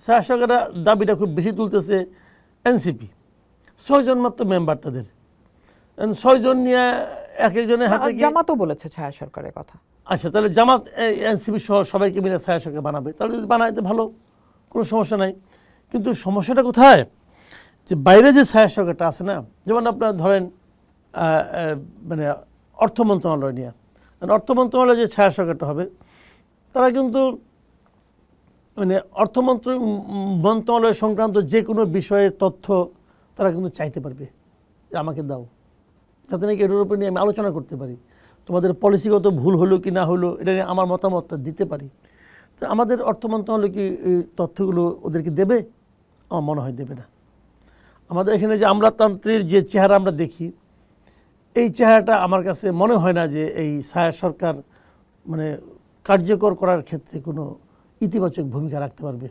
ছায়া সরকারের দাবিটা খুব বেশি তুলতেছে এনসিপি, 6 জন মাত্র মেম্বার তাদের, 6 জন নিয়ে এক একজনের হাতে কি। জামাতও বলেছে ছায়া সরকারের কথা। আচ্ছা, তাহলে জামাত এনসিপি সহ সবাইকে মিলে ছায়া সরকার বানাবে, তাহলে যদি বানাইতে ভালো, কোনো সমস্যা নাই। কিন্তু সমস্যাটা কোথায়, যে বাইরে যে ছায়া সরকারটা আছে না, যেমন আপনার ধরেন মানে অর্থ মন্ত্রণালয় নিয়ে, অর্থ মন্ত্রণালয়ে যে ছায়া সরকারটা হবে, তারা কিন্তু মানে অর্থ মন্ত্রণালয় সংক্রান্ত যে কোনো বিষয়ের তথ্য তারা কিন্তু চাইতে পারবে যে আমাকে দাও, যাতে নাকি এটার উপর নিয়ে আমি আলোচনা করতে পারি, তোমাদের পলিসিগত ভুল হলো কি না হলো এটা নিয়ে আমার মতামতটা দিতে পারি। তো আমাদের অর্থ মন্ত্রণালয় কি এই তথ্যগুলো ওদেরকে দেবে? আমার মনে হয় দেবে না। আমাদের এখানে যে আমলাতান্ত্রিক যে চেহারা আমরা দেখি, এই চেহারাটা আমার কাছে মনে হয় না যে এই ছায়া সরকার মানে কার্যকর করার ক্ষেত্রে কোনো ইতিবাচক ভূমিকা রাখতে পারবে।